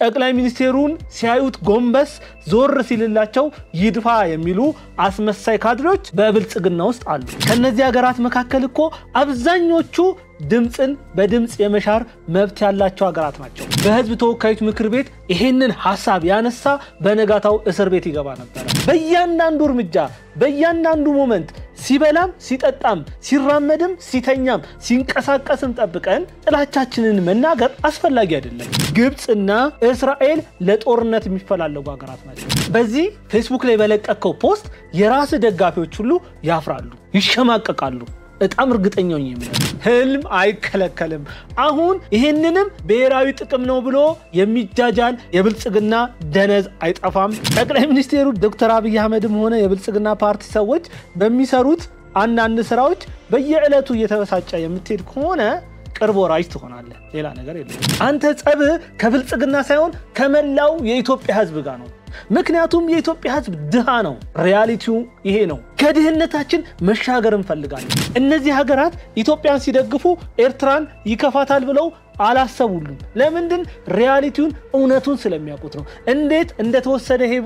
ጠቅላይ ሚኒስቴሩን ሲያዩት ጎንበስ ዞር ሲልላቸው ይድፋ የሚሉ አስመሳይ ካድሬዎች በብልጽግና ውስጥ አሉ ከነዚህ ሀገራት መካከል እኮ አብዛኞቹ ድምጽን በድምጽ የመሻር መብት ያላቸው ሀገራት ናቸው በህዝብ ተወካዮች ምክር ቤት ይሄንን ሐሳብ ያነሳ በነጋታው እስር ቤት ይገባ ነበር በእያንዳንዱ እርምጃ በእያንዳንዱ ሞመንት ሲበላም ሲጠጣም ሲራመድም ሲተኛም ሲንቀሳቀስም ጠብቀን ጥላቻችንን መናገር አስፈላጊ አይደለም ግብጽና እስራኤል ለጦርነት የሚፈልጉ ሀገራት ናቸው በዚህ ፌስቡክ ላይ በለቀቀው ፖስት የራስ ደጋፊዎች ሁሉ ያፍራሉ ይሸማቀቃሉ በጣም እርግጠኛው ነኝ ህልም አይከለከልም አሁን ይሄንንም ብሔራዊ ጥቅም ነው ብሎ የሚጃጃል የብልጽግና ደነዝ አይጣፋም ጠቅላይ ሚኒስቴሩ ዶክተር አብይ አህመድም ሆነ የብልጽግና ፓርቲ ሰዎች በሚሰሩት አንዳንድ ስራዎች በየዕለቱ እየተበሳጨ የምትሄድ ከሆነ ቅርብ ወራጅ ትሆናለህ ሌላ ነገር የለም አንተ ጸብ ከብልጽግና ሳይሆን ከመላው የኢትዮጵያ ህዝብ ጋር ነው ምክንያቱም የኢትዮጵያ ህዝብ ድሃ ነው ሪያሊቲው ይሄ ነው ከድህነታችን መሻገር እንፈልጋለን እነዚህ ሀገራት ኢትዮጵያን ሲደግፉ ኤርትራን ይከፋታል ብለው አላሰቡልም ለምንድን ሪያሊቲውን እውነቱን ስለሚያውቁት ነው እንዴት እንደተወሰደ ይሄ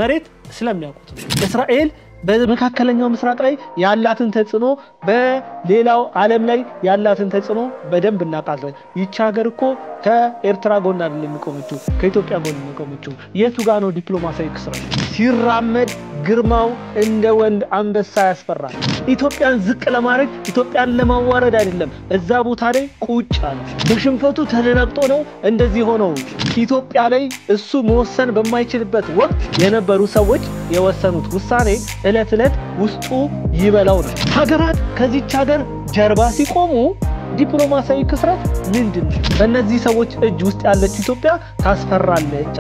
መሬት ስለሚያውቁት ነው እስራኤል በመካከለኛው ምስራቅ ላይ ያላትን ተጽዕኖ በሌላው ዓለም ላይ ያላትን ተጽዕኖ በደንብ እናቃለን ይህች ሀገር እኮ ከኤርትራ ጎን አይደለም የሚቆመችው ከኢትዮጵያ ጎን የሚቆመችው የቱ ጋር ነው ዲፕሎማሲያዊ ክስረት ሲራመድ ግርማው እንደ ወንድ አንበሳ ያስፈራል ኢትዮጵያን ዝቅ ለማድረግ ኢትዮጵያን ለማዋረድ አይደለም እዛ ቦታ ላይ ቁጭ አለ በሽንፈቱ ተደናግጦ ነው እንደዚህ ሆነው ኢትዮጵያ ላይ እሱ መወሰን በማይችልበት ወቅት የነበሩ ሰዎች የወሰኑት ውሳኔ እለት እለት ውስጡ ይበላው ነው ሀገራት ከዚህች ሀገር ጀርባ ሲቆሙ ዲፕሎማሲያዊ ክስረት ምንድነው በእነዚህ ሰዎች እጅ ውስጥ ያለች ኢትዮጵያ ታስፈራለች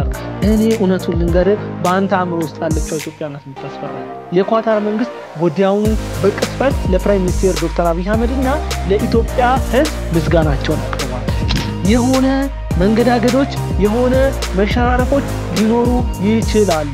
እኔ እውነቱን ልንገር በአንተ አእምሮ ውስጥ ያለችው ኢትዮጵያ ናት የምታስፈራው የኳታር መንግስት ወዲያውኑ በቅጽበት ለፕራይም ሚኒስትር ዶክተር አብይ አህመድና ለኢትዮጵያ ህዝብ ምስጋናቸውን አቅርበዋል የሆነ መንገዳገዶች የሆነ መሸራረፎች ሊኖሩ ይችላሉ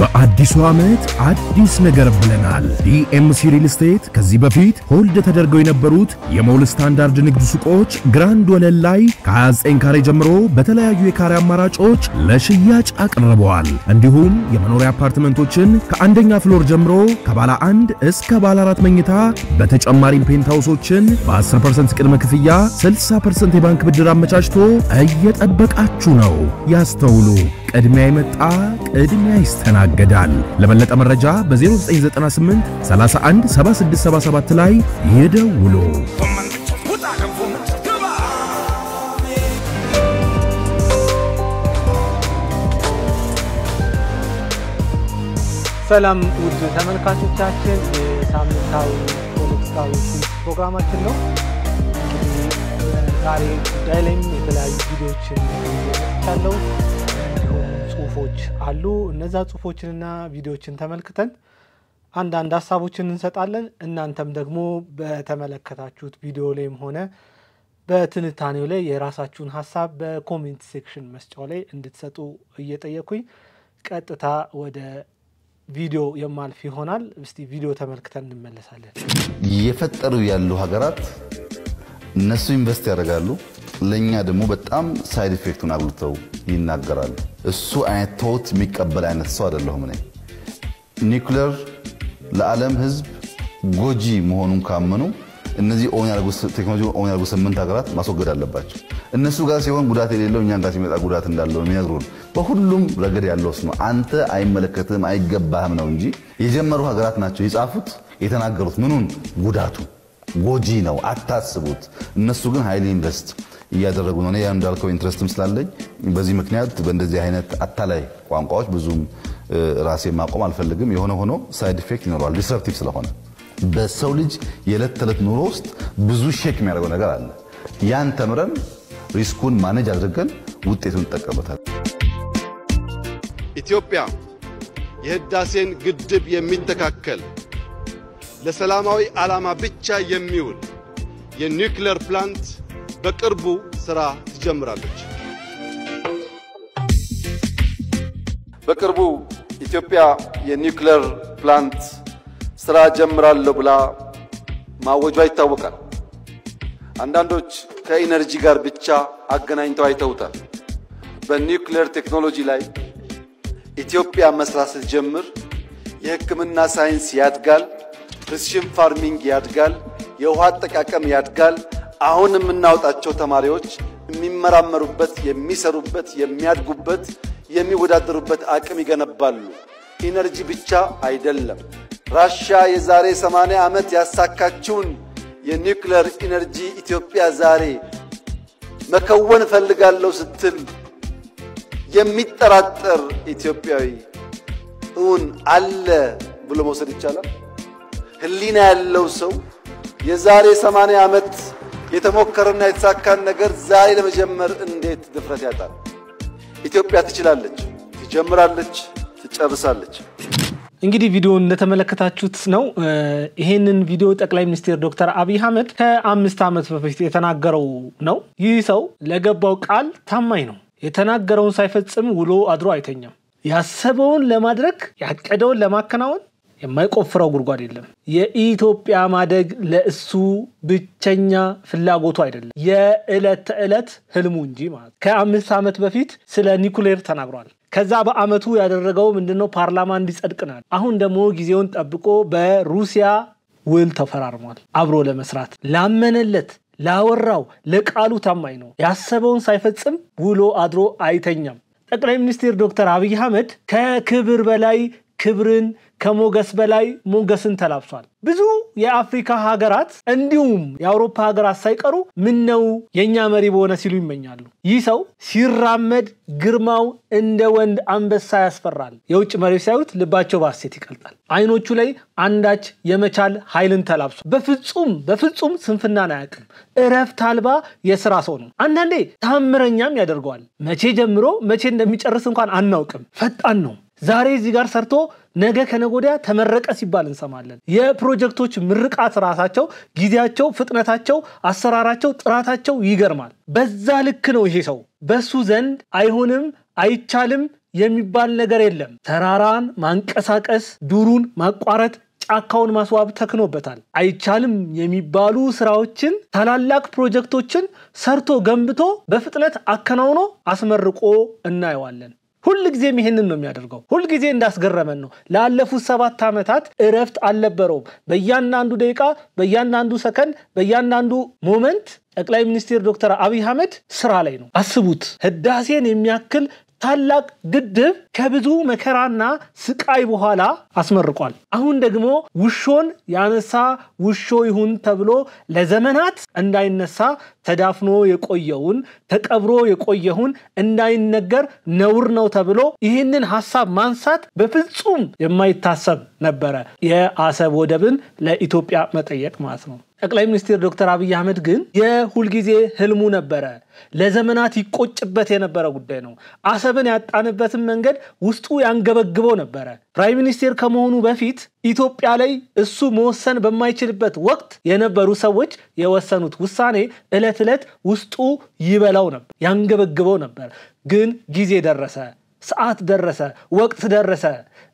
በአዲሱ ዓመት አዲስ ነገር ብለናል ዲኤምሲ ሪል ስቴት ከዚህ በፊት ሆልድ ተደርገው የነበሩት የሞል ስታንዳርድ ንግድ ሱቆች ግራንድ ወለል ላይ ከ29 ካሬ ጀምሮ በተለያዩ የካሬ አማራጮች ለሽያጭ አቅርበዋል እንዲሁም የመኖሪያ አፓርትመንቶችን ከአንደኛ ፍሎር ጀምሮ ከባለ 1 እስከ ባለ 4 መኝታ በተጨማሪም ፔንታውሶችን በ10% ቅድመ ክፍያ 60% የባንክ ብድር አመቻችቶ እየጠበቃችሁ ነው ያስተውሉ ቅድሚያ ይመጣ ቅድሚያ ይስተናገዳል ለበለጠ መረጃ በ0998 31 7677 ላይ ይደውሉ ሰላም ውድ ተመልካቾቻችን የሳምንታዊ ፖለቲካዊ ፕሮግራማችን ነው ዛሬ ዳይላይም የተለያዩ ቪዲዮዎችን ያለው ጽሁፎች አሉ እነዛ ጽሁፎችንና ቪዲዮዎችን ተመልክተን አንዳንድ ሐሳቦችን እንሰጣለን እናንተም ደግሞ በተመለከታችሁት ቪዲዮ ላይም ሆነ በትንታኔው ላይ የራሳችሁን ሐሳብ በኮሜንት ሴክሽን መስጫው ላይ እንድትሰጡ እየጠየቁኝ ቀጥታ ወደ ቪዲዮ የማልፍ ይሆናል እስቲ ቪዲዮ ተመልክተን እንመለሳለን የፈጠሩ ያሉ ሀገራት እነሱ ኢንቨስት ያደርጋሉ ለኛ ደግሞ በጣም ሳይድ ኢፌክቱን አብልተው ይናገራሉ እሱ አይነት ቶት የሚቀበል አይነት ሰው አይደለሁም እኔ ኒውክሌር ለዓለም ህዝብ ጎጂ መሆኑን ካመኑ እነዚህ ቴክኖሎጂ ኦን ያርጉ 8 ሀገራት ማስወገድ አለባቸው እነሱ ጋር ሲሆን ጉዳት የሌለው እኛን ጋር ሲመጣ ጉዳት እንዳለው የሚነግሩን በሁሉም ረገድ ያለው ነው አንተ አይመለከትም አይገባህም ነው እንጂ የጀመሩ ሀገራት ናቸው ይጻፉት የተናገሩት ምኑን ጉዳቱ ጎጂ ነው አታስቡት እነሱ ግን ሃይሊ ኢንቨስት እያደረጉ ነው ያን እንዳልከው ኢንትረስትም ስላለኝ በዚህ ምክንያት በእንደዚህ አይነት አታላይ ቋንቋዎች ብዙም ራሴ ማቆም አልፈልግም የሆነ ሆኖ ሳይድ ኢፌክት ይኖራል ዲስራፕቲቭ ስለሆነ በሰው ልጅ የዕለት ተዕለት ኑሮ ውስጥ ብዙ ሼክ የሚያደርገው ነገር አለ ያን ተምረን ሪስኩን ማኔጅ አድርገን ውጤቱን ተጠቀመታል ኢትዮጵያ የህዳሴን ግድብ የሚተካከል ለሰላማዊ ዓላማ ብቻ የሚውል የኒውክሌር ፕላንት በቅርቡ ስራ ትጀምራለች በቅርቡ ኢትዮጵያ የኒውክሌር ፕላንት ስራ ጀምራለሁ ብላ ማወጇ ይታወቃል አንዳንዶች ከኢነርጂ ጋር ብቻ አገናኝተው አይተውታል። በኒውክሌር ቴክኖሎጂ ላይ ኢትዮጵያ መስራት ስትጀምር የሕክምና ሳይንስ ያድጋል፣ ፕሪሲሽን ፋርሚንግ ያድጋል፣ የውሃ አጠቃቀም ያድጋል። አሁን የምናወጣቸው ተማሪዎች የሚመራመሩበት፣ የሚሰሩበት፣ የሚያድጉበት፣ የሚወዳደሩበት አቅም ይገነባሉ። ኢነርጂ ብቻ አይደለም። ራሽያ የዛሬ 80 ዓመት ያሳካችውን የኒውክሌር ኢነርጂ ኢትዮጵያ ዛሬ መከወን ፈልጋለሁ ስትል የሚጠራጠር ኢትዮጵያዊ እውን አለ ብሎ መውሰድ ይቻላል? ህሊና ያለው ሰው የዛሬ 80 ዓመት የተሞከረና የተሳካን ነገር ዛሬ ለመጀመር እንዴት ድፍረት ያጣል? ኢትዮጵያ ትችላለች፣ ትጀምራለች፣ ትጨርሳለች። እንግዲህ ቪዲዮውን እንደተመለከታችሁት ነው። ይሄንን ቪዲዮ ጠቅላይ ሚኒስትር ዶክተር አብይ አህመድ ከ5 ዓመት በፊት የተናገረው ነው። ይህ ሰው ለገባው ቃል ታማኝ ነው። የተናገረውን ሳይፈጽም ውሎ አድሮ አይተኛም። ያሰበውን ለማድረግ ያቀደውን ለማከናወን የማይቆፍረው ጉድጓድ የለም። የኢትዮጵያ ማደግ ለእሱ ብቸኛ ፍላጎቱ አይደለም፣ የዕለት ተዕለት ህልሙ እንጂ ማለት። ከ5 ዓመት በፊት ስለ ኒውክሌር ተናግሯል። ከዛ በአመቱ ያደረገው ምንድነው? ፓርላማ እንዲጸድቅናል። አሁን ደግሞ ጊዜውን ጠብቆ በሩሲያ ውል ተፈራርሟል። አብሮ ለመስራት ላመነለት ላወራው ለቃሉ ታማኝ ነው። ያሰበውን ሳይፈጽም ውሎ አድሮ አይተኛም። ጠቅላይ ሚኒስትር ዶክተር አብይ አህመድ ከክብር በላይ ክብርን ከሞገስ በላይ ሞገስን ተላብሷል። ብዙ የአፍሪካ ሀገራት እንዲሁም የአውሮፓ ሀገራት ሳይቀሩ ምን ነው የኛ መሪ በሆነ ሲሉ ይመኛሉ። ይህ ሰው ሲራመድ ግርማው እንደ ወንድ አንበሳ ያስፈራል። የውጭ መሪዎች ሳይውት ልባቸው በሐሴት ይቀልጣል። አይኖቹ ላይ አንዳች የመቻል ኃይልን ተላብሷል። በፍጹም ስንፍናን አያውቅም። እረፍት አልባ የሥራ ሰው ነው። አንዳንዴ ታምረኛም ያደርገዋል። መቼ ጀምሮ መቼ እንደሚጨርስ እንኳን አናውቅም። ፈጣን ነው። ዛሬ እዚህ ጋር ሰርቶ ነገ ከነጎዲያ ተመረቀ ሲባል እንሰማለን። የፕሮጀክቶች ምርቃት ራሳቸው ጊዜያቸው፣ ፍጥነታቸው፣ አሰራራቸው፣ ጥራታቸው ይገርማል። በዛ ልክ ነው ይሄ ሰው። በሱ ዘንድ አይሆንም አይቻልም የሚባል ነገር የለም። ተራራን ማንቀሳቀስ፣ ዱሩን ማቋረጥ፣ ጫካውን ማስዋብ ተክኖበታል። አይቻልም የሚባሉ ስራዎችን፣ ታላላቅ ፕሮጀክቶችን ሰርቶ ገንብቶ በፍጥነት አከናውኖ አስመርቆ እናየዋለን። ሁሉ ጊዜም ይሄንን ነው የሚያደርገው። ሁሉ ጊዜ እንዳስገረመን ነው። ላለፉት 7 ዓመታት እረፍት አልነበረውም። በእያንዳንዱ ደቂቃ፣ በእያንዳንዱ ሰከንድ፣ በእያንዳንዱ ሞመንት ጠቅላይ ሚኒስትር ዶክተር አብይ አህመድ ስራ ላይ ነው። አስቡት፣ ህዳሴን የሚያክል ታላቅ ግድብ ከብዙ መከራና ስቃይ በኋላ አስመርቋል። አሁን ደግሞ ውሾን ያነሳ ውሾ ይሁን ተብሎ ለዘመናት እንዳይነሳ ተዳፍኖ የቆየውን ተቀብሮ የቆየውን እንዳይነገር ነውር ነው ተብሎ ይህንን ሐሳብ ማንሳት በፍጹም የማይታሰብ ነበረ። የአሰብ ወደብን ለኢትዮጵያ መጠየቅ ማለት ነው። ጠቅላይ ሚኒስትር ዶክተር አብይ አህመድ ግን የሁልጊዜ ህልሙ ነበረ። ለዘመናት ይቆጭበት የነበረ ጉዳይ ነው። አሰብን ያጣንበትን መንገድ ውስጡ ያንገበግበው ነበረ። ፕራይም ሚኒስትር ከመሆኑ በፊት ኢትዮጵያ ላይ እሱ መወሰን በማይችልበት ወቅት የነበሩ ሰዎች የወሰኑት ውሳኔ ዕለት ዕለት ውስጡ ይበላው ነበር፣ ያንገበግበው ነበር። ግን ጊዜ ደረሰ፣ ሰዓት ደረሰ፣ ወቅት ደረሰ።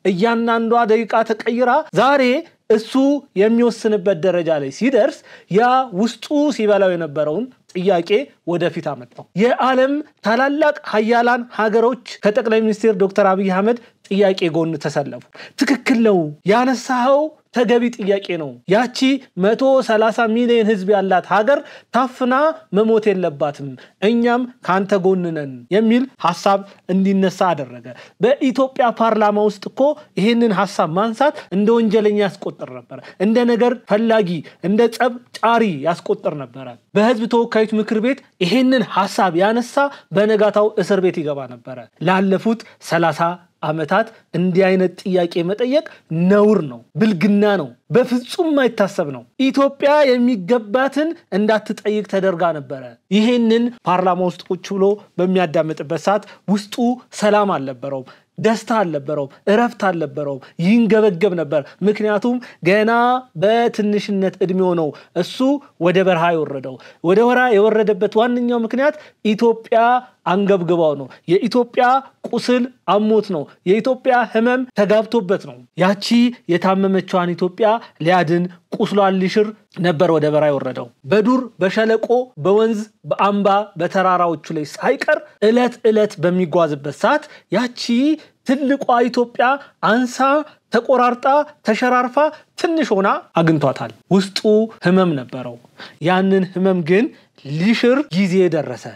እያንዳንዷ ደቂቃ ተቀይራ ዛሬ እሱ የሚወስንበት ደረጃ ላይ ሲደርስ ያ ውስጡ ሲበላው የነበረውን ጥያቄ ወደፊት አመጣው። የዓለም ታላላቅ ሀያላን ሀገሮች ከጠቅላይ ሚኒስትር ዶክተር አብይ አህመድ ጥያቄ ጎን ተሰለፉ። ትክክል ነው ያነሳው፣ ተገቢ ጥያቄ ነው። ያቺ 130 ሚሊዮን ህዝብ ያላት ሀገር ታፍና መሞት የለባትም፣ እኛም ካንተ ጎን ነን የሚል ሐሳብ እንዲነሳ አደረገ። በኢትዮጵያ ፓርላማ ውስጥ እኮ ይሄንን ሐሳብ ማንሳት እንደ ወንጀለኛ ያስቆጥር ነበር፣ እንደ ነገር ፈላጊ፣ እንደ ጸብ ጫሪ ያስቆጥር ነበር። በህዝብ ተወካዮች ምክር ቤት ይሄንን ሐሳብ ያነሳ በነጋታው እስር ቤት ይገባ ነበር። ላለፉት 30 ዓመታት እንዲህ አይነት ጥያቄ መጠየቅ ነውር ነው፣ ብልግና ነው፣ በፍጹም ማይታሰብ ነው። ኢትዮጵያ የሚገባትን እንዳትጠይቅ ተደርጋ ነበር። ይሄንን ፓርላማ ውስጥ ቁጭ ብሎ በሚያዳምጥበት ሰዓት ውስጡ ሰላም አልነበረውም፣ ደስታ አልነበረውም፣ እረፍት አልነበረውም፣ ይንገበገብ ነበር። ምክንያቱም ገና በትንሽነት እድሜው ነው እሱ ወደ በረሃ የወረደው። ወደ በረሃ የወረደበት ዋነኛው ምክንያት ኢትዮጵያ አንገብግባው ነው። የኢትዮጵያ ቁስል አሞት ነው። የኢትዮጵያ ህመም ተጋብቶበት ነው። ያቺ የታመመችዋን ኢትዮጵያ ሊያድን ቁስሏን ሊሽር ነበር ወደ በራ የወረደው በዱር በሸለቆ በወንዝ በአምባ በተራራዎቹ ላይ ሳይቀር እለት በሚጓዝበት ሰዓት ያቺ ትልቋ ኢትዮጵያ አንሳ ተቆራርጣ ተሸራርፋ ትንሽ ሆና አግንቷታል ውስጡ ህመም ነበረው ያንን ህመም ግን ሊሽር ጊዜ ደረሰ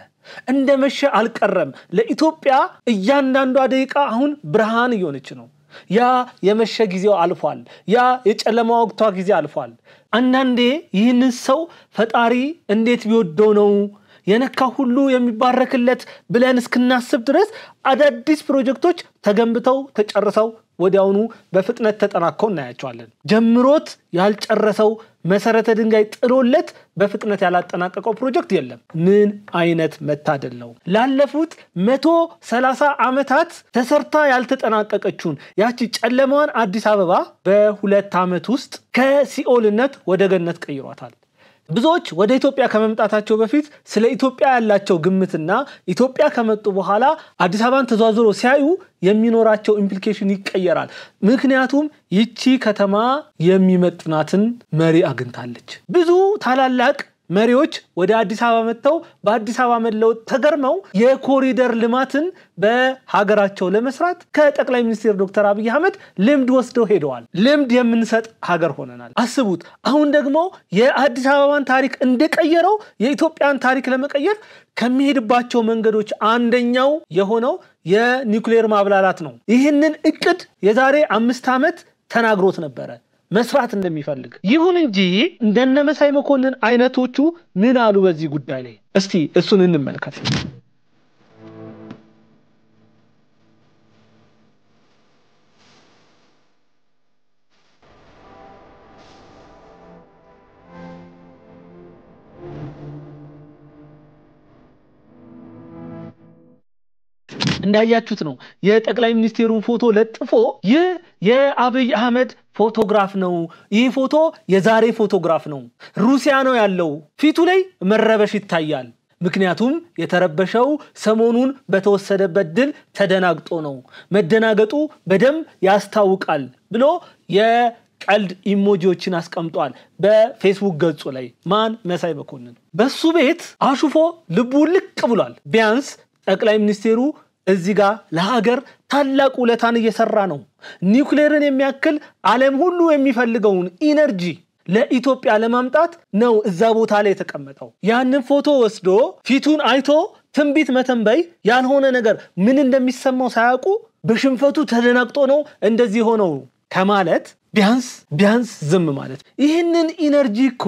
እንደመሸ አልቀረም ለኢትዮጵያ እያንዳንዷ ደቂቃ አሁን ብርሃን እየሆነች ነው ያ የመሸ ጊዜው አልፏል ያ የጨለማ ወቅቷ ጊዜ አልፏል አንዳንዴ ይህንን ሰው ፈጣሪ እንዴት ቢወደው ነው የነካ ሁሉ የሚባረክለት ብለን እስክናስብ ድረስ አዳዲስ ፕሮጀክቶች ተገንብተው ተጨርሰው ወዲያውኑ በፍጥነት ተጠናቀው እናያቸዋለን ጀምሮት ያልጨረሰው መሰረተ ድንጋይ ጥሎለት በፍጥነት ያላጠናቀቀው ፕሮጀክት የለም ምን አይነት መታደል ነው ላለፉት 130 ዓመታት ተሰርታ ያልተጠናቀቀችውን ያቺ ጨለማዋን አዲስ አበባ በ2 ዓመት ውስጥ ከሲኦልነት ወደ ገነት ቀይሯታል ብዙዎች ወደ ኢትዮጵያ ከመምጣታቸው በፊት ስለ ኢትዮጵያ ያላቸው ግምትና ኢትዮጵያ ከመጡ በኋላ አዲስ አበባን ተዟዙሮ ሲያዩ የሚኖራቸው ኢምፕሊኬሽን ይቀየራል ምክንያቱም ይቺ ከተማ የሚመጥናትን መሪ አግኝታለች ብዙ ታላላቅ መሪዎች ወደ አዲስ አበባ መጥተው በአዲስ አበባ መለወጥ ተገርመው የኮሪደር ልማትን በሀገራቸው ለመስራት ከጠቅላይ ሚኒስትር ዶክተር አብይ አህመድ ልምድ ወስደው ሄደዋል ልምድ የምንሰጥ ሀገር ሆነናል አስቡት አሁን ደግሞ የአዲስ አበባን ታሪክ እንደቀየረው የኢትዮጵያን ታሪክ ለመቀየር ከሚሄድባቸው መንገዶች አንደኛው የሆነው የኒውክሌር ማብላላት ነው ይህንን እቅድ የዛሬ 5 ዓመት ተናግሮት ነበር መስራት እንደሚፈልግ ይሁን እንጂ እንደነመሳይ መኮንን አይነቶቹ ምን አሉ በዚህ ጉዳይ ላይ እስቲ እሱን እንመልከት እንዳያችሁት ነው የጠቅላይ ሚኒስትሩን ፎቶ ለጥፎ የአብይ አህመድ ፎቶግራፍ ነው ይህ ፎቶ የዛሬ ፎቶግራፍ ነው ሩሲያ ነው ያለው ፊቱ ላይ መረበሽ ይታያል ምክንያቱም የተረበሸው ሰሞኑን በተወሰደበት ድል ተደናግጦ ነው መደናገጡ በደም ያስታውቃል ብሎ የቀልድ ኢሞጂዎችን አስቀምጧል በፌስቡክ ገጹ ላይ ማን መሳይ መኮንን በሱ ቤት አሹፎ ልቡ ልቅ ብሏል ቢያንስ ጠቅላይ ሚኒስትሩ እዚህ ጋር ለሀገር ታላቅ ውለታን እየሰራ ነው ኒውክሌርን የሚያክል ዓለም ሁሉ የሚፈልገውን ኢነርጂ ለኢትዮጵያ ለማምጣት ነው እዛ ቦታ ላይ የተቀመጠው ያንን ፎቶ ወስዶ ፊቱን አይቶ ትንቢት መተንበይ ያልሆነ ነገር ምን እንደሚሰማው ሳያውቁ በሽንፈቱ ተደናግጦ ነው እንደዚህ ሆነው ከማለት ቢያንስ ዝም ማለት ይህንን ኢነርጂ እኮ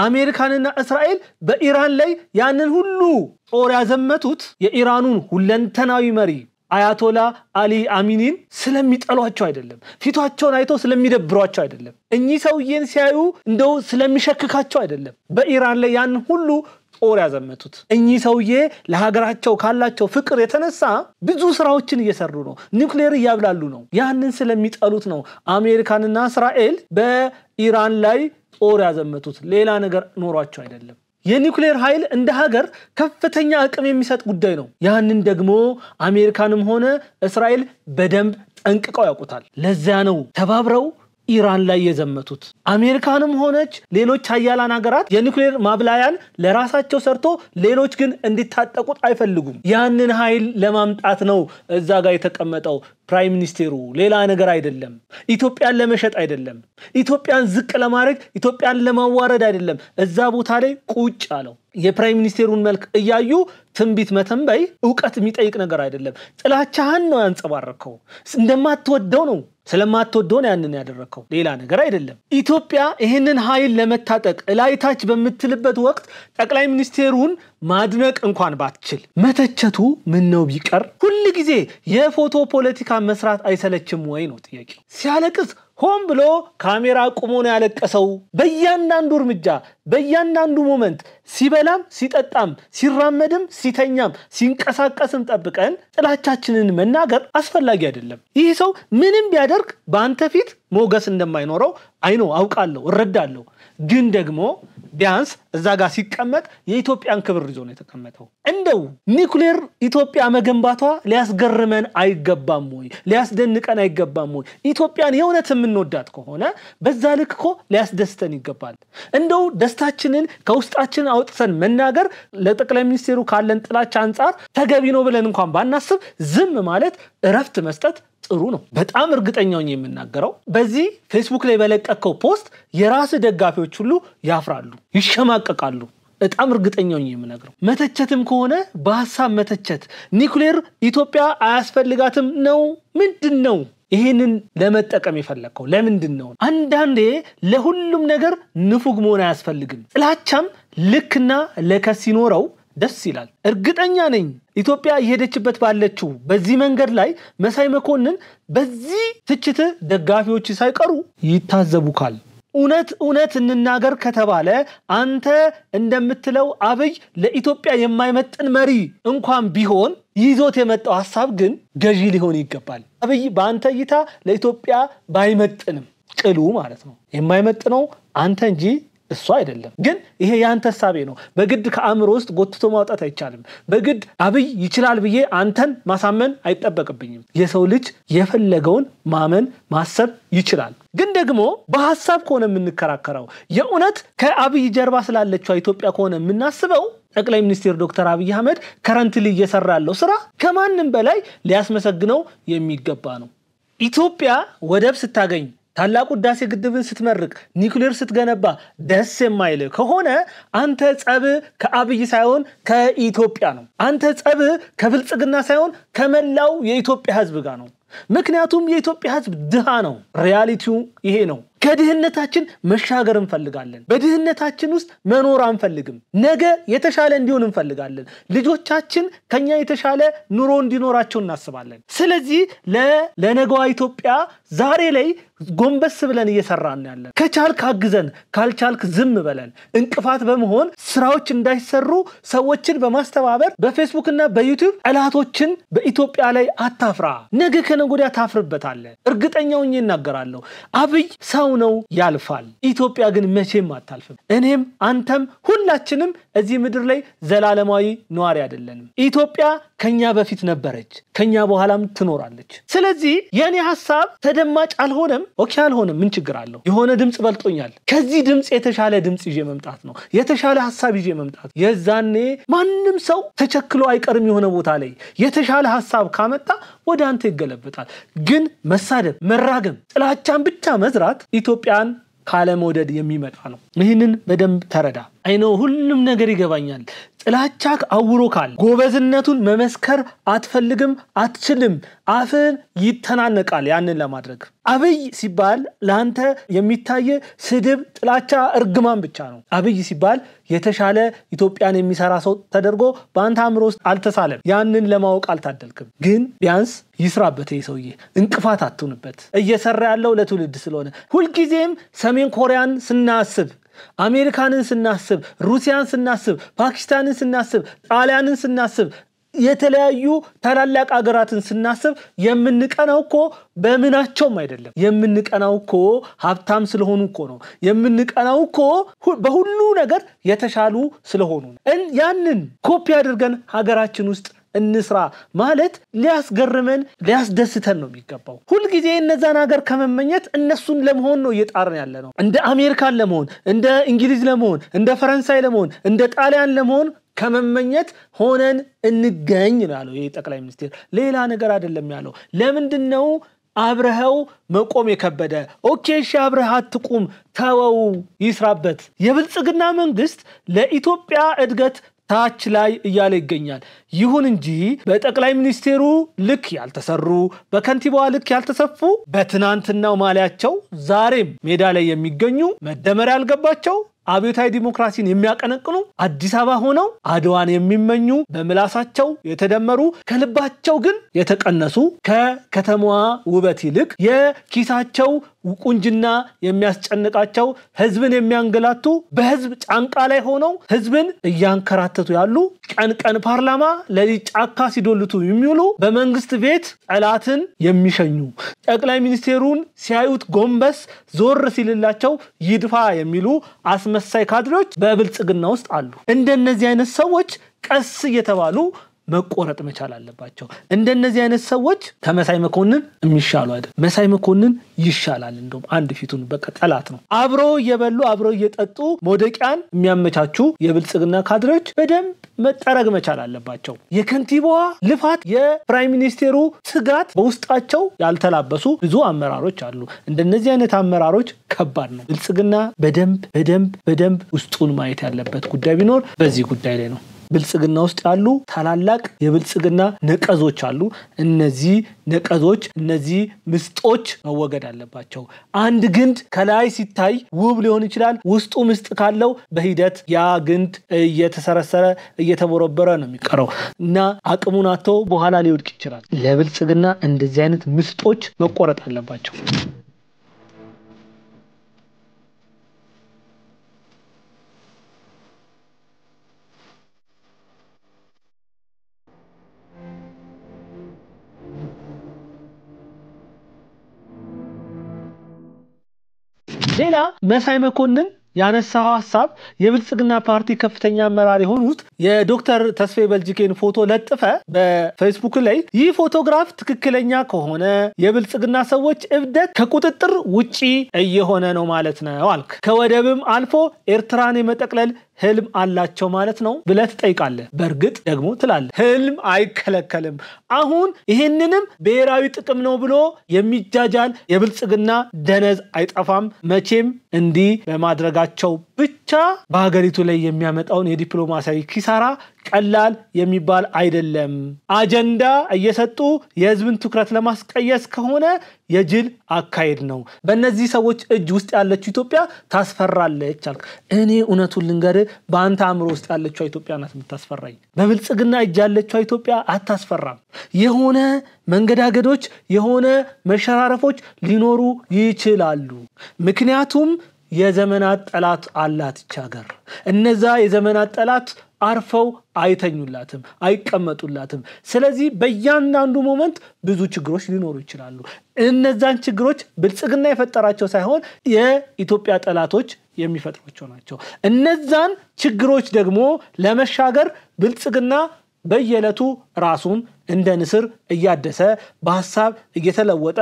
አሜሪካንና እስራኤል በኢራን ላይ ያንን ሁሉ ጦር ያዘመቱት የኢራኑን ሁለንተናዊ መሪ አያቶላ አሊ አሚኒን ስለሚጠሏቸው አይደለም ፊቷቸውን አይተው ስለሚደብሯቸው አይደለም እኚህ ሰውዬን ሲያዩ እንደው ስለሚሸክካቸው አይደለም በኢራን ላይ ያንን ሁሉ ጦር ያዘመቱት እኚህ ሰውዬ ለሀገራቸው ካላቸው ፍቅር የተነሳ ብዙ ስራዎችን እየሰሩ ነው ኒውክሌር ያብላሉ ነው ያንን ስለሚጠሉት ነው አሜሪካንና እስራኤል በኢራን ላይ ጦር ያዘመቱት ሌላ ነገር ኖሯቸው አይደለም የኒውክሌር ኃይል እንደ ሀገር ከፍተኛ አቅም የሚሰጥ ጉዳይ ነው ያንን ደግሞ አሜሪካንም ሆነ እስራኤል በደንብ ጠንቅቀው ያውቁታል ለዚያ ነው ተባብረው ኢራን ላይ የዘመቱት አሜሪካንም ሆነች ሌሎች ሀያላን ሀገራት የኒውክሌር ማብላያን ለራሳቸው ሰርቶ ሌሎች ግን እንዲታጠቁት አይፈልጉም ያንን ኃይል ለማምጣት ነው እዛ ጋር የተቀመጠው ፕራይም ሚኒስትሩ ሌላ ነገር አይደለም ኢትዮጵያን ለመሸጥ አይደለም ኢትዮጵያን ዝቅ ለማድረግ ኢትዮጵያን ለማዋረድ አይደለም እዛ ቦታ ላይ ቁጭ አለው የፕራይም ሚኒስትሩን መልክ እያዩ ትንቢት መተንበይ ዕውቀት የሚጠይቅ ነገር አይደለም ጥላቻህን ነው ያንጸባረከው እንደማትወደው ነው ስለማትወደው ነው ያንን ያደረከው ሌላ ነገር አይደለም ኢትዮጵያ ይሄንን ኃይል ለመታጠቅ ላይታች በመትልበት ወቅት ጠቅላይ ሚኒስትሩን ማድነቅ እንኳን ባትችል መተቸቱ ምን ነው ቢቀር ሁሉ ጊዜ የፎቶ ፖለቲካ መስራት አይሰለችም ወይ ነው ጥያቄው ሲያለቅስ ሆም ብሎ ካሜራ ቆሞ ነው ያለቀሰው በእያንዳንዱ እርምጃ በእያንዳንዱ ሞመንት ሲበላም ሲጠጣም ሲራመድም ሲተኛም ሲንቀሳቀስም ጠብቀን ጥላቻችንን መናገር አስፈላጊ አይደለም ይህ ሰው ምንም ቢያደርግ በአንተ ፊት ሞገስ እንደማይኖረው አይኖ አውቃለሁ እረዳለሁ ግን ደግሞ ቢያንስ እዛ ጋር ሲቀመጥ የኢትዮጵያን ክብር ይዞ ነው የተቀመጠው እንደው ኒኩሌር ኢትዮጵያ መገንባቷ ሊያስገርመን አይገባም ወይ ሊያስደንቀን አይገባም ወይ ኢትዮጵያን የእውነት የምንወዳት ከሆነ በዛ ልክ እኮ ሊያስደስተን ይገባል እንደው ደስታችንን ከውስጣችን አውጥተን መናገር ለጠቅላይ ሚኒስትሩ ካለን ጥላቻ አንፃር ተገቢ ነው ብለን እንኳን ባናስብ ዝም ማለት እረፍት መስጠት ጥሩ ነው በጣም እርግጠኛው ነኝ የምናገረው በዚህ ፌስቡክ ላይ በለቀቀው ፖስት የራስ ደጋፊዎች ሁሉ ያፍራሉ ይሸማቀቃሉ በጣም እርግጠኛው ነኝ የምነግረው መተቸትም ከሆነ በሐሳብ መተቸት ኒኩሌር ኢትዮጵያ አያስፈልጋትም ነው ምንድነው ይሄንን ለመጠቀም ይፈልከው ለምንድነው አንዳንዴ ለሁሉም ነገር ንፉግ መሆን አያስፈልግም ጥላቻም ልክና ለከስ ይኖረው ደስ ይላል እርግጠኛ ነኝ ኢትዮጵያ እየሄደችበት ባለችው በዚህ መንገድ ላይ መሳይ መኮንን በዚህ ትችት ደጋፊዎች ሳይቀሩ ይታዘቡካል እውነት እንናገር ከተባለ አንተ እንደምትለው አብይ ለኢትዮጵያ የማይመጥን መሪ እንኳን ቢሆን ይዞት የመጣው ሐሳብ ግን ገዢ ሊሆን ይገባል አብይ በአንተ እይታ ለኢትዮጵያ ባይመጥንም ቅሉ ማለት ነው የማይመጥነው አንተ እንጂ እሱ አይደለም ግን ይሄ ያንተ ሐሳብ ነው በግድ ከአእምሮ ውስጥ ጎትቶ ማውጣት አይቻልም በግድ አብይ ይችላል ብዬ አንተን ማሳመን አይጠበቅብኝም የሰው ልጅ የፈለገውን ማመን ማሰብ ይችላል ግን ደግሞ በሐሳብ ከሆነ የምንከራከረው የእውነት ከአብይ ጀርባ ስላለችው ኢትዮጵያ ከሆነ የምናስበው ጠቅላይ ሚኒስትር ዶክተር አብይ አህመድ ከረንትሊ እየሰራለው ስራ ከማንም በላይ ሊያስመሰግነው የሚገባ ነው ኢትዮጵያ ወደብ ስታገኝ ታላቁ ዳሴ ግድብን ስትመርቅ ኒኩሌር ስትገነባ ደስ የማይል ከሆነ አንተ ጸብ ከአብይ ሳይሆን ከኢትዮጵያ ነው አንተ ጸብ ከብልጽግና ሳይሆን ከመላው የኢትዮጵያ ህዝብ ጋር ነው ምክንያቱም የኢትዮጵያ ህዝብ ድሃ ነው ሪያሊቲው ይሄ ነው ከድህነታችን መሻገር እንፈልጋለን በድህነታችን ውስጥ መኖር አንፈልግም ነገ የተሻለ እንዲሆን እንፈልጋለን ልጆቻችን ከኛ የተሻለ ኑሮ እንዲኖራቸው እናስባለን ስለዚህ ለነገዋ ኢትዮጵያ ዛሬ ላይ ጎንበስ ብለን እየሰራን ያለን ከቻልክ አግዘን ካልቻልክ ዝም በለን እንቅፋት በመሆን ስራዎች እንዳይሰሩ ሰዎችን በማስተባበር በፌስቡክ እና በዩቲዩብ አላቶችን በኢትዮጵያ ላይ አታፍራ ነገ ከነጎዲያ ታፍርበታለህ እርግጠኛው ነኝ እናገራለሁ አብይ ሰው ነው ያልፋል ኢትዮጵያ ግን መቼም አታልፍም እኔም አንተም ሁላችንም እዚህ ምድር ላይ ዘላለማዊ ኗሪ አይደለንም ኢትዮጵያ ከኛ በፊት ነበረች ከኛ በኋላም ትኖራለች ስለዚህ የኔ ሐሳብ ተደማጭ አልሆነም ኦኬ አልሆነም ምን ችግር አለው የሆነ ድምጽ በልጦኛል ከዚህ ድምጽ የተሻለ ድምጽ ይዤ መምጣት ነው የተሻለ ሐሳብ ይዤ መምጣት የዛኔ ማንንም ሰው ተቸክሎ አይቀርም የሆነ ቦታ ላይ የተሻለ ሐሳብ ካመጣ ወደ አንተ ይገለበጣል ግን መሳደብ መራገም ጥላቻን ብቻ መዝራት ኢትዮጵያን ካለ መውደድ የሚመጣ ነው ይሄንን በደንብ ተረዳ አይኖ ሁሉም ነገር ይገባኛል ጥላቻክ አውሮካል ጎበዝነቱን መመስከር አትፈልግም አትችልም አፍን ይተናነቃል ያንን ለማድረግ አብይ ሲባል ላንተ የሚታይ ስድብ ጥላቻ እርግማን ብቻ ነው አብይ ሲባል የተሻለ ኢትዮጵያን የሚሰራ ሰው ተደርጎ በአንተ አእምሮ ውስጥ አልተሳለም ያንን ለማወቅ አልታደልክም ግን ቢያንስ ይስራበት ይሰውዬ እንቅፋት አትሁንበት እየሰራ ያለው ለትውልድ ስለሆነ ሁሉ ጊዜም ሰሜን ኮሪያን ስናስብ አሜሪካንን ስናስብ ሩሲያን ስናስብ ፓኪስታንን ስናስብ ጣሊያንን ስናስብ የተለያዩ ታላላቅ አገራትን ስናስብ የምንቀናው እኮ በምናቸውም አይደለም የምንቀናው እኮ ሀብታም ስለሆኑ እኮ ነው የምንቀናው እኮ በሁሉ ነገር የተሻሉ ስለሆኑ ነው ያንን ኮፒ አድርገን ሀገራችን ውስጥ እንስራ ማለት ሊያስገርመን ሊያስደስተን ነው የሚገባው ሁሉ ጊዜ እነዛን ሀገር ከመመኘት እነሱን ለመሆን ነው እየጣርን ያለ ነው እንደ አሜሪካን ለመሆን እንደ እንግሊዝ ለመሆን እንደ ፈረንሳይ ለመሆን እንደ ጣሊያን ለመሆን ከመመኘት ሆነን እንገኝ ይላል ይሄ ጠቅላይ ሚኒስትር ሌላ ነገር አይደለም ያለው ለምንድነው አብረሃው መቆም የከበደ ኦኬ እሺ አብረሃት ትቁም ተወው ይስራበት የብልጽግና መንግስት ለኢትዮጵያ እድገት ታች ላይ እያለ ይገኛል ይሁን እንጂ በጠቅላይ ሚኒስትሩ ልክ ያልተሰሩ በከንቲባዋ ልክ ያልተሰፉ በትናንትናው ማሊያቸው ዛሬም ሜዳ ላይ የሚገኙ መደመር ያልገባቸው አብዮታዊ ዲሞክራሲን የሚያቀነቅኑ አዲስ አበባ ሆነው አድዋን የሚመኙ በመላሳቸው የተደመሩ ከልባቸው ግን የተቀነሱ ከከተማዋ ውበት ይልቅ የኪሳቸው ቁንጅና የሚያስጨንቃቸው ህዝብን የሚያንገላቱ በህዝብ ጫንቃ ላይ ሆነው ህዝብን እያንከራተቱ ያሉ ቀን ፓርላማ ለሊት ጫካ ሲዶልቱ የሚውሉ በመንግስት ቤት ጠላትን የሚሸኙ ጠቅላይ ሚኒስቴሩን ሲያዩት ጎንበስ ዞር ሲልላቸው ይድፋ የሚሉ አስመሳይ ካድሬዎች በብልጽግና ውስጥ አሉ እንደነዚህ አይነት ሰዎች ቀስ እየተባሉ መቆረጥ መቻል አለባቸው እንደነዚህ አይነት ሰዎች ከመሳይ መኮንን የሚሻሉ አይደል መሳይ መኮንን ይሻላል እንደውም አንድ ፊቱን በቃ ጠላት ነው አብሮ እየበሉ አብሮ እየጠጡ ሞደቂያን የሚያመቻቹ የብልጽግና ካድሬዎች በደንብ መጠረግ መቻል አለባቸው የከንቲባዋ ልፋት የፕራይም ሚኒስቴሩ ስጋት በውስጣቸው ያልተላበሱ ብዙ አመራሮች አሉ እንደነዚህ አይነት አመራሮች ከባድ ነው ብልጽግና በደንብ ውስጡን ማየት ያለበት ጉዳይ ቢኖር በዚህ ጉዳይ ላይ ነው ብልጽግና ውስጥ ያሉ ታላላቅ የብልጽግና ነቀዞች አሉ እነዚህ ነቀዞች እነዚህ ምስጦች መወገድ አለባቸው አንድ ግንድ ከላይ ሲታይ ውብ ሊሆን ይችላል ውስጡ ምስጥ ካለው በሂደት ያ ግንድ እየተሰረሰረ እየተቦረበረ ነው የሚቀረው እና አቅሙን አጥቶ በኋላ ሊወድቅ ይችላል ለብልጽግና እንደዚህ አይነት ምስጦች መቆረጥ አለባቸው ሌላ መሳይ መኮንን ያነሳው ሐሳብ የብልጽግና ፓርቲ ከፍተኛ አመራር የሆኑት የዶክተር ተስፋዬ በልጅጌን ፎቶ ለጥፈ በፌስቡክ ላይ ይህ ፎቶግራፍ ትክክለኛ ከሆነ የብልጽግና ሰዎች እብደት ከቁጥጥር ውጪ እየሆነ ነው ማለት ነው አልክ ከወደብም አልፎ ኤርትራን የመጠቅለል ህልም አላቸው ማለት ነው ብለህ ትጠይቃለህ በርግጥ ደግሞ ትላለህ ህልም አይከለከልም አሁን ይሄንንም ብሔራዊ ጥቅም ነው ብሎ የሚጃጃል የብልጽግና ደነዝ አይጠፋም መቼም እንዲህ በማድረጋቸው ብቻ በሀገሪቱ ላይ የሚያመጣውን የዲፕሎማሲያዊ ኪሳራ ቀላል የሚባል አይደለም አጀንዳ እየሰጡ የህዝብን ትኩረት ለማስቀየስ ከሆነ የጅል አካሄድ ነው በእነዚህ ሰዎች እጅ ውስጥ ያለችው ኢትዮጵያ ታስፈራለች አልክ እኔ እውነቱን ልንገር በአንተ አእምሮ ውስጥ ያለችው ኢትዮጵያ ናት የምታስፈራኝ በብልጽግና እጅ ያለችው ኢትዮጵያ አታስፈራም የሆነ መንገዳገዶች የሆነ መሸራረፎች ሊኖሩ ይችላሉ ምክንያቱም የዘመናት ጠላት አላት ሀገር እነዛ የዘመናት ጠላት አርፈው አይተኙላትም አይቀመጡላትም ስለዚህ በእያንዳንዱ ሞመንት ብዙ ችግሮች ሊኖሩ ይችላሉ እነዛን ችግሮች ብልጽግና የፈጠራቸው ሳይሆን የኢትዮጵያ ጠላቶች የሚፈጥሯቸው ናቸው እነዛን ችግሮች ደግሞ ለመሻገር ብልጽግና በየለቱ ራሱን እንደ ንስር እያደሰ በሐሳብ እየተለወጠ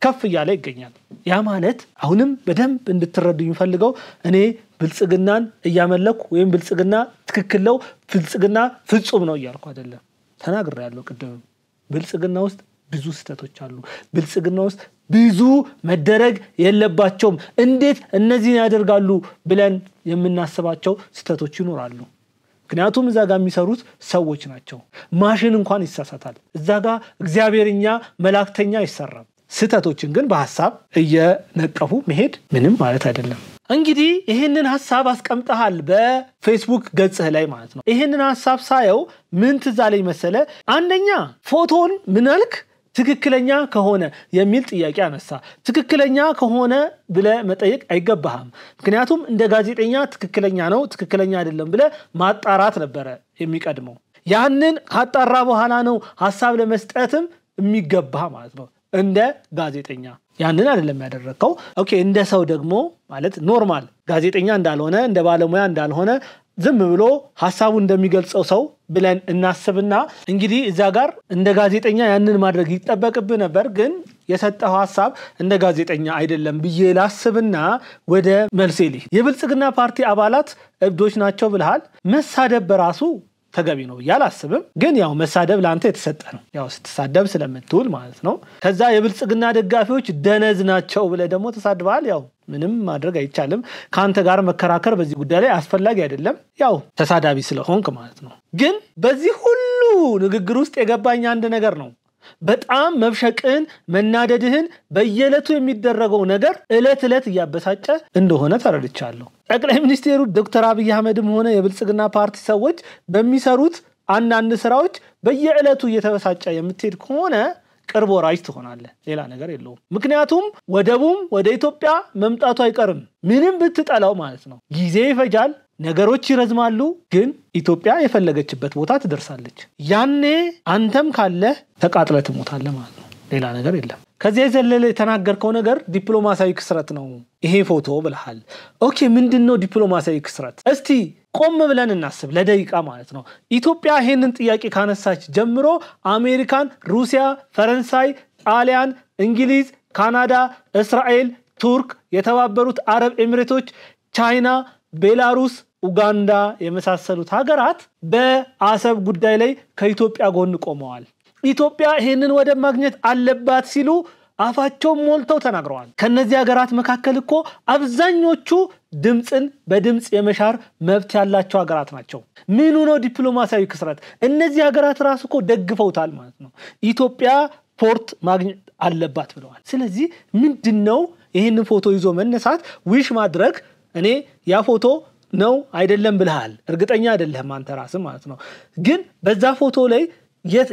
ከፍ እያለ ይገኛል ያ ማለት አሁንም በደንብ እንድትረዱኝ ፈልገው እኔ ብልጽግናን እያመለኩ ወይም ብልጽግና ትክክል ነው ብልጽግና ፍጹም ነው እያልኩ አይደለም ተናግሬያለሁ ቅድም ብልጽግና ውስጥ ብዙ ስተቶች አሉ ብልጽግና ውስጥ ብዙ መደረግ የለባቸውም እንዴት እነዚህን ያደርጋሉ ብለን የምናስባቸው ስተቶች ይኖራሉ ምክንያቱም እዛ ጋር የሚሰሩት ሰዎች ናቸው ማሽን እንኳን ይሳሳታል እዛ ጋር እግዚአብሔርኛ መላእክተኛ ይሰራል ስተቶችን ግን በሐሳብ እየነቀፉ መሄድ ምንም ማለት አይደለም እንግዲህ ይሄንን ሐሳብ አስቀምጠሃል በፌስቡክ ገጽህ ላይ ማለት ነው ይሄንን ሐሳብ ሳየው ምን ትዛለኝ መሰለ አንደኛ ፎቶን ምንልክ ትክክለኛ ከሆነ የሚል ጥያቄ አነሳ ትክክለኛ ከሆነ ብለ መጠየቅ አይገባህም ምክንያቱም እንደ ጋዜጠኛ ትክክለኛ ነው ትክክለኛ አይደለም ብለ ማጣራት ነበር የሚቀድመው ያንን ካጣራ በኋላ ነው ሐሳብ ለመስጠትም የሚገባ ማለት ነው እንደ ጋዜጠኛ ያንን አይደለም ያደረከው ኦኬ እንደ ሰው ደግሞ ማለት ኖርማል ጋዜጠኛ እንዳልሆነ እንደ ባለሙያ እንዳልሆነ ዝም ብሎ ሐሳቡ እንደሚገልጸው ሰው ብለን እናስብና እንግዲህ እዛ ጋር እንደ ጋዜጠኛ ያንን ማድረግ ይተበቅብህ ነበር ግን የሰጠው ሐሳብ እንደ ጋዜጠኛ አይደለም ብዬ ላስብና ወደ መልሴሊ የብልጽግና ፓርቲ አባላት እብዶች ናቸው ብለሃል መሳደብ በራሱ ተገቢ ነው ያላስብም ግን ያው መሳደብ ላንተ የተሰጠ ነው ያው ስትሳደብ ስለምትውል ማለት ነው ከዛ የብልጽግና ደጋፊዎች ደነዝ ናቸው ብለ ደግሞ ተሳድባል ያው ምንም ማድረግ አይቻልም ካንተ ጋር መከራከር በዚህ ጉዳይ ላይ አስፈላጊ አይደለም ያው ተሳዳቢ ስለሆንክ ማለት ነው ግን በዚህ ሁሉ ንግግር ውስጥ የገባኝ አንድ ነገር ነው በጣም መብሸቅን መናደድህን በየለቱ የሚደረገው ነገር እለት ያበሳጨ እንደሆነ ተረድቻለሁ ጠቅላይ ሚኒስቴሩ ዶክተር አብይ አህመድም ሆነ የብልጽግና ፓርቲ ሰዎች በሚሰሩት አንዳንድ ስራዎች በየእለቱ እየተበሳጨ የምትሄድ ከሆነ ቅርብ ወራጅ ትሆናለህ ሌላ ነገር የለውም ምክንያቱም ወደቡም ወደ ኢትዮጵያ መምጣቱ አይቀርም ምንም ብትጠላው ማለት ነው ጊዜ ይፈጃል ነገሮች ይረዝማሉ ግን ኢትዮጵያ የፈለገችበት ቦታ ትደርሳለች ያኔ አንተም ካለ ተቃጥለህ ትሞታለህ ማለት ነው ሌላ ነገር የለም ከዚህ ዘለለ የተናገርከው ነገር ዲፕሎማሲያዊ ክስረት ነው ይሄ ፎቶ ብለሃል ኦኬ ምንድነው ዲፕሎማሲያዊ ክስረት እስቲ ቆም ብለን እናስብ ለደቂቃ ማለት ነው ኢትዮጵያ ይሄንን ጥያቄ ካነሳች ጀምሮ አሜሪካን ሩሲያ ፈረንሳይ ጣሊያን እንግሊዝ ካናዳ እስራኤል ቱርክ የተባበሩት አረብ ኤሚሬቶች ቻይና ቤላሩስ ኡጋንዳ የመሳሰሉት ሀገራት በአሰብ ጉዳይ ላይ ከኢትዮጵያ ጎን ቆመዋል ኢትዮጵያ ይሄንን ወደ ማግኘት አለባት ሲሉ አፋቸው ሞልተው ተናግረዋል ከነዚህ ሀገራት መካከል እኮ አብዛኞቹ ድምጽን በድምጽ የመሻር መብት ያላቸው ሀገራት ናቸው ምኑ ነው ዲፕሎማሲያዊ ክስረት እነዚህ ሀገራት ራሱ እኮ ደግፈውታል ማለት ነው ኢትዮጵያ ፖርት ማግኘት አለባት ብለዋል ስለዚህ ምንድነው ይሄንን ፎቶ ይዞ መነሳት ዊሽ ማድረግ እኔ ያ ፎቶ ነው አይደለም ብለሃል እርግጠኛ አይደለም አንተ ራስህ ማለት ነው ግን በዛ ፎቶ ላይ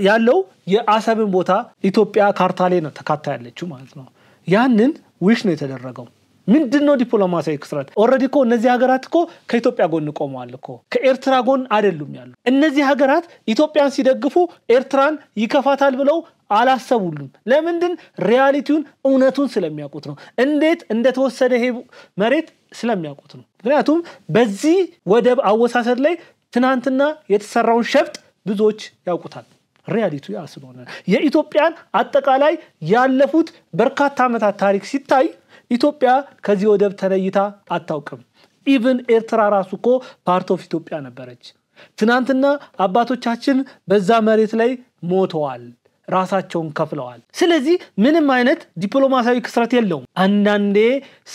ያለው የአሰብን ቦታ ኢትዮጵያ ካርታ ላይ ነው ተካታ ያለችው ማለት ነው ያንን ዊሽ ነው የተደረገው ምንድነው ዲፕሎማሲያዊ ክስረት ኦሬዲ እኮ እነዚህ ሀገራት እኮ ከኢትዮጵያ ጎን ቆመዋል እኮ ከኤርትራ ጎን አይደሉም ያሉ እነዚህ ሀገራት ኢትዮጵያን ሲደግፉ ኤርትራን ይከፋታል ብለው አላሰቡልም ለምንድን ሪያሊቲውን እውነቱን ስለሚያውቁት ነው እንዴት እንደተወሰደ ይሄ መሬት ስለሚያውቁት ነው ምክንያቱም በዚህ ወደብ አወሳሰድ ላይ ትናንትና የተሰራውን ሸፍጥ ብዙዎች ያውቁታል ሪያሊቲው ያስነውና የኢትዮጵያን አጠቃላይ ያለፉት በርካታ ዓመታት ታሪክ ሲታይ ኢትዮጵያ ከዚህ ወደብ ተለይታ አታውቅም ኢቭን ኤርትራ ራሱኮ ፓርት ኦፍ ኢትዮጵያ ነበረች ትናንትና አባቶቻችን በዛ መሬት ላይ ሞተዋል ራሳቸውን ከፍለዋል ስለዚህ ምንም አይነት ዲፕሎማሲያዊ ክስረት የለውም አንዳንዴ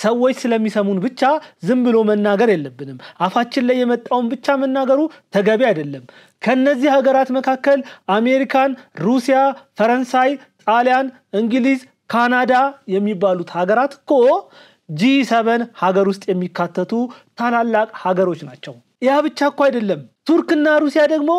ሰዎች ስለሚሰሙን ብቻ ዝም ብሎ መናገር የለብንም አፋችን ላይ የመጣውን ብቻ መናገሩ ተገቢ አይደለም ከነዚህ ሀገራት መካከል አሜሪካን ሩሲያ ፈረንሳይ ጣሊያን እንግሊዝ ካናዳ የሚባሉት ሀገራት እኮ G7 ሀገር ውስጥ የሚካተቱ ታላላቅ ሀገሮች ናቸው ያ ብቻ እኮ አይደለም ቱርክና ሩሲያ ደግሞ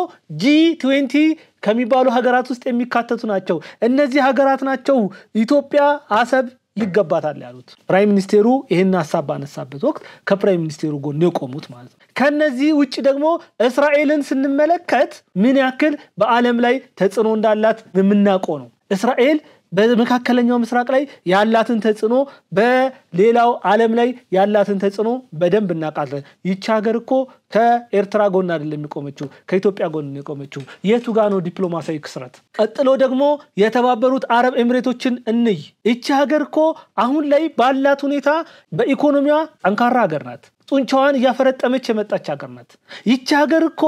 G20 ከሚባሉ ሀገራት ውስጥ የሚካተቱ ናቸው እነዚህ ሀገራት ናቸው ኢትዮጵያ አሰብ ይገባታል ያሉት ፕራይም ሚኒስቴሩ ይሄን ሐሳብ አነሳበት ወቅት ከፕራይም ሚኒስቴሩ ጎን የቆሙት ማለት ነው ከነዚህ ውጪ ደግሞ እስራኤልን ስንመለከት ምን ያክል በአለም ላይ ተጽዕኖ እንዳላት የምናውቀው ነው እስራኤል በመካከለኛው ምስራቅ ላይ ያላትን ተጽዕኖ በሌላው ዓለም ላይ ያላትን ተጽዕኖ በደንብ እናቃለን ይቺ ሀገር እኮ ከኤርትራ ጎን አይደለም የሚቆመችው ከኢትዮጵያ ጎን ነው የቆመችው የቱ ጋር ነው ዲፕሎማሲያዊ ክስረት ቀጥሎ ደግሞ የተባበሩት አረብ ኤሚሬቶችን እንይ ይቺ ሀገር እኮ አሁን ላይ ባላት ሁኔታ በኢኮኖሚዋ ጠንካራ ሀገር ናት ጡንቻዋን ያፈረጠመች የመጣች ሀገር ናት ይቺ ሀገር እኮ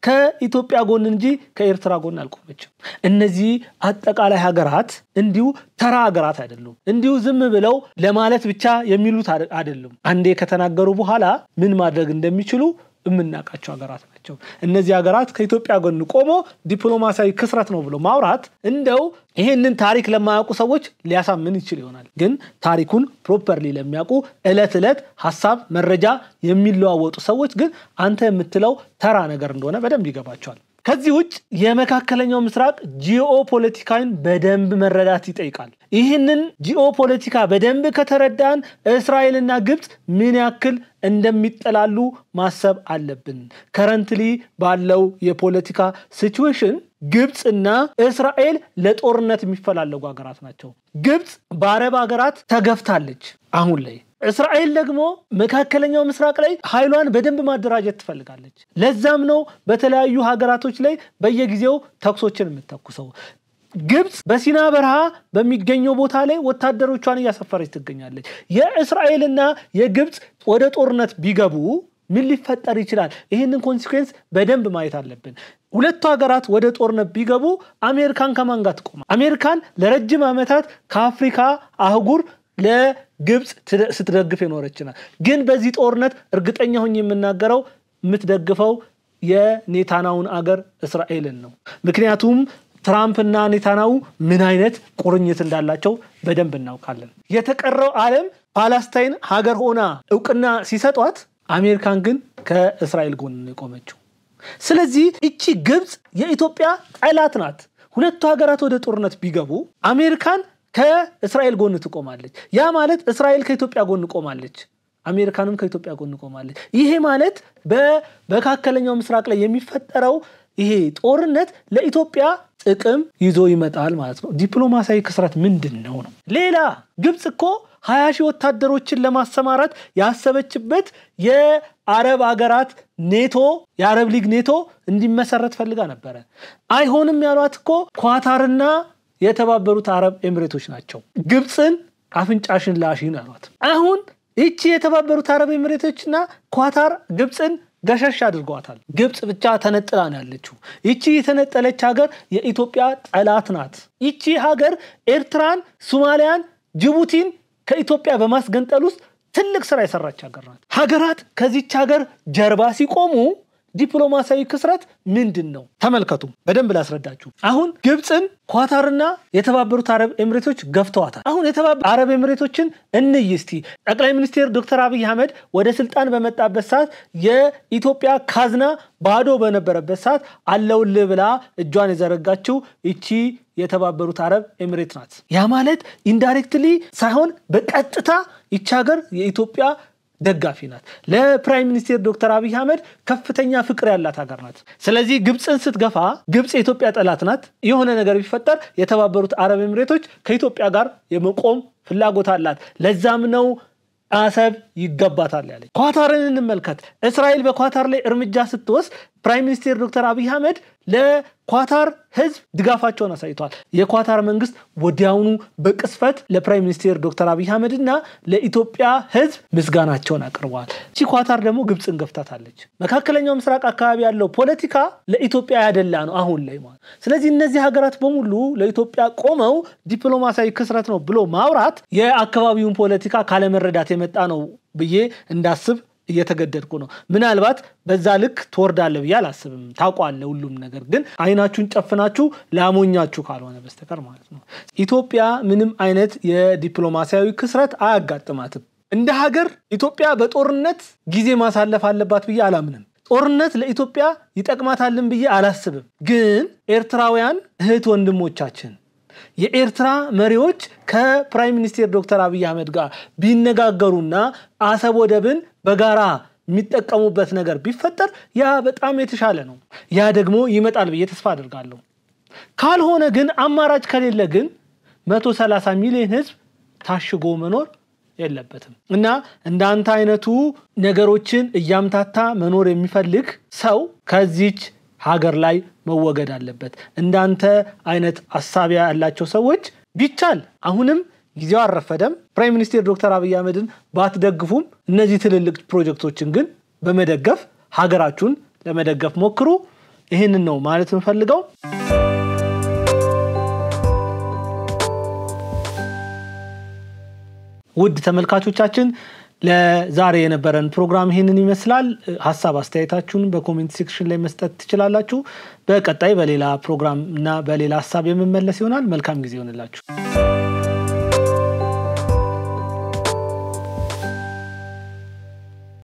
ከኢትዮጵያ ጎን እንጂ ከኤርትራ ጎን አልቆመችም እነዚህ አጠቃላይ ሀገራት እንዲሁ ተራ ሀገራት አይደሉም እንዲሁ ዝም ብለው ለማለት ብቻ የሚሉት አይደሉም አንዴ ከተናገሩ በኋላ ምን ማድረግ እንደሚችሉ እምናቃቸው ሀገራት ናቸው እነዚህ ሀገራት ከኢትዮጵያ ጎን ቆሞ ዲፕሎማሲያዊ ክስረት ነው ብሎ ማውራት እንደው ይሄንን ታሪክ ለማያውቁ ሰዎች ሊያሳምን ይችል ይሆናል ግን ታሪኩን ፕሮፐርሊ ለሚያውቁ እለት ሐሳብ መረጃ የሚለዋወጡ ሰዎች ግን አንተ የምትለው ተራ ነገር እንደሆነ በደንብ ይገባቸዋል ከዚህ ውጭ የመካከለኛው ምስራቅ ጂኦፖለቲካን በደንብ መረዳት ይጠይቃል ይህንን ጂኦፖለቲካ በደንብ ከተረዳን እስራኤልና ግብጽ ምን ያክል እንደሚጠላሉ ማሰብ አለብን ከረንትሊ ባለው የፖለቲካ ሲቹዌሽን ግብጽና እስራኤል ለጦርነት የሚፈላለጉ ሀገራት ናቸው ግብጽ በአረብ ሀገራት ተገፍታለች አሁን ላይ እስራኤል ደግሞ መካከለኛው ምስራቅ ላይ ኃይሏን በደንብ ማደራጀት ትፈልጋለች ለዛም ነው በተለያዩ ሀገራቶች ላይ በየጊዜው ተኩሶችን የምትተኩሰው ግብጽ በሲና በረሃ በሚገኘው ቦታ ላይ ወታደሮቿን ያሰፈረች ትገኛለች የእስራኤልና የግብጽ ወደ ጦርነት ቢገቡ ምን ሊፈጠር ይችላል ይሄንን ኮንሲኩዌንስ በደንብ ማየት አለብን ሁለቱ ሀገራት ወደ ጦርነት ቢገቡ አሜሪካን ከማን ጋር ትቆማ አሜሪካን ለረጅም ዓመታት ከአፍሪካ አህጉር ለግብጽ ስትደግፍ የኖረችና ግን በዚህ ጦርነት እርግጠኛ ሆኜ የምናገረው የምትደግፈው የኔታናውን አገር እስራኤልን ነው ምክንያቱም ትራምፕና ኔታናው ምን አይነት ቁርኝት እንዳላቸው በደንብ እናውቃለን የተቀረው ዓለም ፓለስታይን ሀገር ሆና እውቅና ሲሰጧት አሜሪካን ግን ከእስራኤል ጎን ነው የቆመችው ስለዚህ እቺ ግብጽ የኢትዮጵያ ጠላት ናት ሁለቱ ሀገራት ወደ ጦርነት ቢገቡ አሜሪካን ከእስራኤል ጎን ትቆማለች ያ ማለት እስራኤል ከኢትዮጵያ ጎን ቆማለች አሜሪካንም ከኢትዮጵያ ጎን ቆማለች ይሄ ማለት በመካከለኛው ምስራቅ ላይ የሚፈጠረው ይሄ ጦርነት ለኢትዮጵያ ጥቅም ይዞ ይመጣል ማለት ነው ዲፕሎማሲያዊ ክስረት ምንድነው ነው ሌላ ግብጽ እኮ 20 ሺህ ወታደሮችን ለማሰማራት ያሰበችበት የአረብ ሀገራት ኔቶ የአረብ ሊግ ኔቶ እንዲመሰረት ፈልጋ ነበር አይሆንም ያሏት እኮ ኳታርና የተባበሩት አረብ ኤሚሬቶች ናቸው ግብጽን አፍንጫሽን ላሽን አሏት አሁን እቺ የተባበሩት አረብ ኤሚሬቶችና ኳታር ግብጽን ገሸሽ አድርገዋታል ግብጽ ብቻ ተነጥላ ነው ያለችው እቺ የተነጠለች ሀገር የኢትዮጵያ ጠላት ናት እቺ ሀገር ኤርትራን ሶማሊያን ጅቡቲን ከኢትዮጵያ በማስገንጠል ውስጥ ትልቅ ስራ የሰራች ሀገር ናት ሀገራት ከዚህች ሀገር ጀርባ ሲቆሙ ዲፕሎማሲያዊ ክስረት ምንድነው ተመልከቱ በደንብ ላስረዳችሁ አሁን ግብጽን ኳታርና የተባበሩት አረብ ኤሚሬቶች ገፍተዋታል አሁን የተባበሩት አረብ ኤሚሬቶችን እንይስቲ ጠቅላይ ሚኒስትር ዶክተር አብይ አህመድ ወደ ስልጣን በመጣበት ሰዓት የኢትዮጵያ ካዝና ባዶ በነበረበት ሰዓት አለውል ብላ እጇን የዘረጋችው እቺ የተባበሩት አረብ ኤሚሬት ናት ያ ማለት ኢንዳይሬክትሊ ሳይሆን በቀጥታ እቺ ሀገር የኢትዮጵያ ደጋፊ ናት ለፕራይም ሚኒስተር ዶክተር አብይ አህመድ ከፍተኛ ፍቅር ያላት ሀገር ናት ስለዚህ ግብጽን ስትገፋ ግብጽ የኢትዮጵያ ጠላት ናት የሆነ ነገር ቢፈጠር የተባበሩት አረብ ኤሚሬቶች ከኢትዮጵያ ጋር የመቆም ፍላጎት አላት ለዛም ነው አሰብ ይገባታል ያለች ኳታርን እንመልከት እስራኤል በኳታር ላይ እርምጃ ስትወስድ ፕራይም ሚኒስተር ዶክተር አብይ አህመድ ለኳታር ህዝብ ድጋፋቸውን አሳይቷል የኳታር መንግስት ወዲያውኑ በቅስፈት ለፕራይም ሚኒስተር ዶክተር አብይ አህመድና ለኢትዮጵያ ህዝብ ምስጋናቸውን አቅርበዋል እቺ ኳታር ደግሞ ግብጽን ገፍታታለች መካከለኛው ምስራቅ አካባቢ ያለው ፖለቲካ ለኢትዮጵያ ያደላ ነው አሁን ላይ ማለት ስለዚህ እነዚህ ሀገራት በሙሉ ለኢትዮጵያ ቆመው ዲፕሎማሲያዊ ክስረት ነው ብሎ ማውራት የአካባቢውን ፖለቲካ ካለመረዳት የመጣ ነው ብዬ እንዳስብ እየተገደድኩ ነው ምናልባት በዛ ልክ ተወርዳለህ ብዬ አላስብም ታውቃለህ ሁሉም ነገር ግን አይናችሁን ጨፍናችሁ ላሞኛችሁ ካልሆነ በስተቀር ማለት ነው ኢትዮጵያ ምንም አይነት የዲፕሎማሲያዊ ክስረት አያጋጥማትም እንደ ሀገር ኢትዮጵያ በጦርነት ጊዜ ማሳለፍ አለባት ብዬ አላምንም ጦርነት ለኢትዮጵያ ይጠቅማታልን ብዬ አላስብም ግን ኤርትራውያን እህት ወንድሞቻችን የኤርትራ መሪዎች ከፕራይም ሚኒስተር ዶክተር አብይ አህመድ ጋር ቢነጋገሩና አሰብ ወደብን በጋራ የሚጠቀሙበት ነገር ቢፈጠር ያ በጣም የተሻለ ነው ያ ደግሞ ይመጣል ብዬ ተስፋ አደርጋለሁ ካልሆነ ግን አማራጭ ከሌለ ግን 130 ሚሊዮን ህዝብ ታሽጎ መኖር የለበትም እና እንዳንተ አይነቱ ነገሮችን እያምታታ መኖር የሚፈልግ ሰው ከዚች ሀገር ላይ መወገድ አለበት እንዳንተ አይነት ሐሳቢያ ያላቸው ሰዎች ቢቻል አሁንም ጊዜው አረፈደም ፕራይም ሚኒስተር ዶክተር አብይ አህመድን ባትደግፉም እነዚህ ትልልቅ ፕሮጀክቶችን ግን በመደገፍ ሀገራችሁን ለመደገፍ ሞክሩ ይሄንን ነው ማለት እንፈልገው ውድ ተመልካቾቻችን ለዛሬ የነበረን ፕሮግራም ይሄንን ይመስላል ሐሳብ አስተያየታችሁን በኮሜንት ሴክሽን ላይ መስጠት ትችላላችሁ በቀጣይ በሌላ ፕሮግራም እና በሌላ ሐሳብ የምመለስ ይሆናል መልካም ጊዜ ይሁንላችሁ